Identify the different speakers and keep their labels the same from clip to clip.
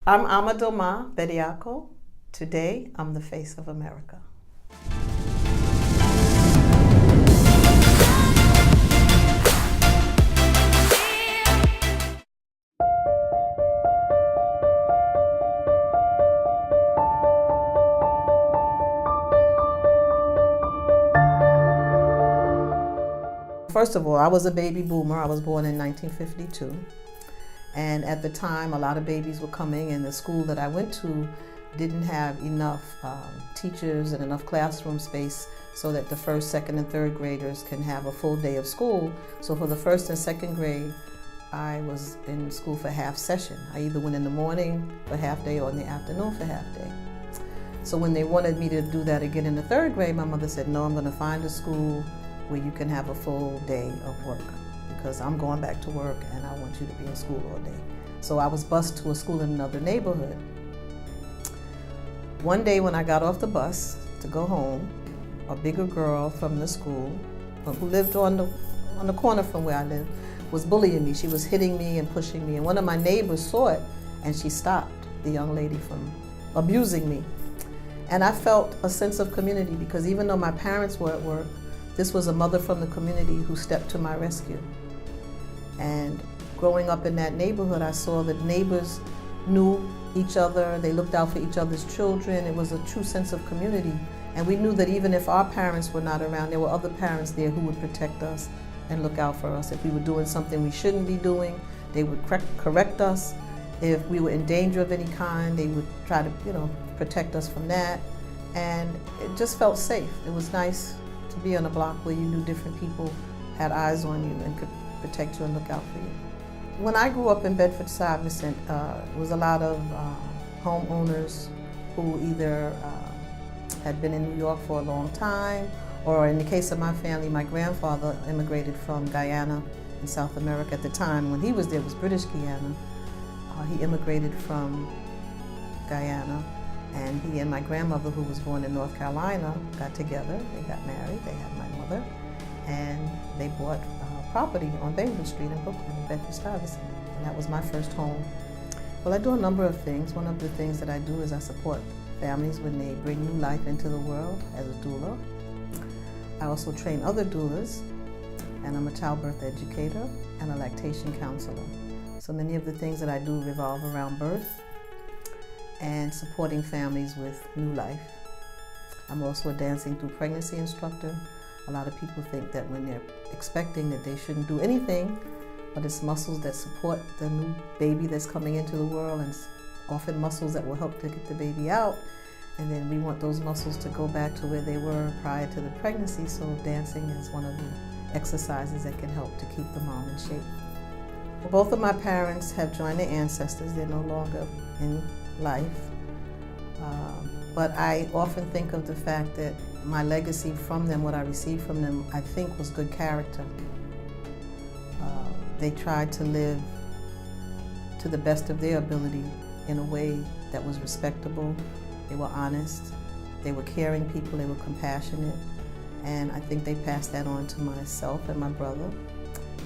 Speaker 1: I'm Amadoma Bediako. Today, I'm the face of America. First of all, I was a baby boomer. I was born in 1952. And at the time, a lot of babies were coming, and the school that I went to didn't have enough teachers and enough classroom space so that the first, second, and third graders can have a full day of school. So for the first and second grade, I was in school for half session. I either went in the morning for half day or in the afternoon for half day. So when they wanted me to do that again in the third grade, my mother said, no, I'm going to find a school where you can have a full day of work, because I'm going back to work and I want you to be in school all day. So I was bused to a school in another neighborhood. One day when I got off the bus to go home, a bigger girl from the school, who lived on the corner from where I lived, was bullying me. She was hitting me and pushing me, and one of my neighbors saw it and she stopped the young lady from abusing me. And I felt a sense of community, because even though my parents were at work, this was a mother from the community who stepped to my rescue. And growing up in that neighborhood, I saw that neighbors knew each other, they looked out for each other's children. It was a true sense of community. And we knew that even if our parents were not around, there were other parents there who would protect us and look out for us. If we were doing something we shouldn't be doing, they would correct us. If we were in danger of any kind, they would try to, protect us from that. And it just felt safe. It was nice to be on a block where you knew different people had eyes on you and could protect you and look out for you. When I grew up in Bedford-Stuyvesant, it was a lot of homeowners who either had been in New York for a long time, or in the case of my family, my grandfather immigrated from Guyana in South America. At the time when he was there, it was British Guyana. He immigrated from Guyana, and he and my grandmother, who was born in North Carolina, got together. They got married. They had my mother, and they bought property on Bainbridge Street in Brooklyn, Bedford-Stuyvesant, and that was my first home. Well, I do a number of things. One of the things that I do is I support families when they bring new life into the world as a doula. I also train other doulas, and I'm a childbirth educator and a lactation counselor. So many of the things that I do revolve around birth and supporting families with new life. I'm also a dancing through pregnancy instructor. A lot of people think that when they're expecting that they shouldn't do anything, but it's muscles that support the new baby that's coming into the world, and often muscles that will help to get the baby out. And then we want those muscles to go back to where they were prior to the pregnancy, so dancing is one of the exercises that can help to keep the mom in shape. Both of my parents have joined their ancestors. They're no longer in life. But I often think of the fact that my legacy from them, what I received from them, I think was good character. They tried to live to the best of their ability in a way that was respectable. They were honest. They were caring people. They were compassionate. And I think they passed that on to myself and my brother.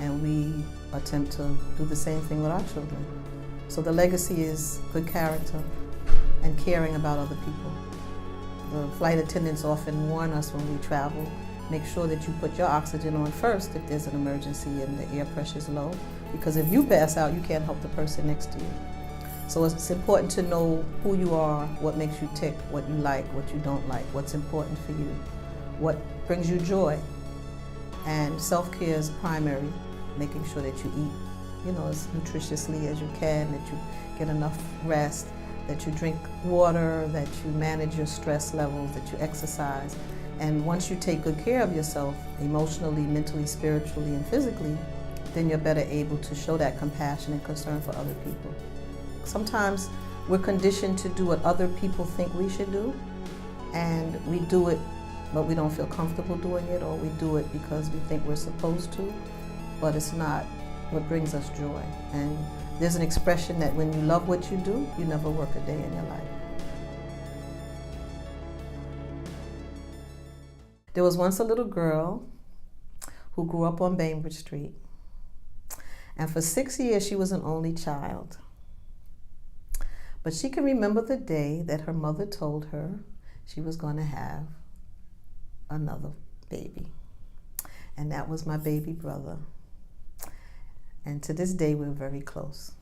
Speaker 1: And we attempt to do the same thing with our children. So the legacy is good character and caring about other people. The flight attendants often warn us when we travel, make sure that you put your oxygen on first if there's an emergency and the air pressure is low, because if you pass out, you can't help the person next to you. So it's important to know who you are, what makes you tick, what you like, what you don't like, what's important for you, what brings you joy. And self-care is primary, making sure that you eat, as nutritiously as you can, that you get enough rest, that you drink water, that you manage your stress levels, that you exercise. And once you take good care of yourself, emotionally, mentally, spiritually, and physically, then you're better able to show that compassion and concern for other people. Sometimes we're conditioned to do what other people think we should do, and we do it, but we don't feel comfortable doing it, or we do it because we think we're supposed to, but it's not what brings us joy. And there's an expression that when you love what you do, you never work a day in your life. There was once a little girl who grew up on Bainbridge Street, and for 6 years she was an only child. But she can remember the day that her mother told her she was going to have another baby. And that was my baby brother. And to this day, we're very close.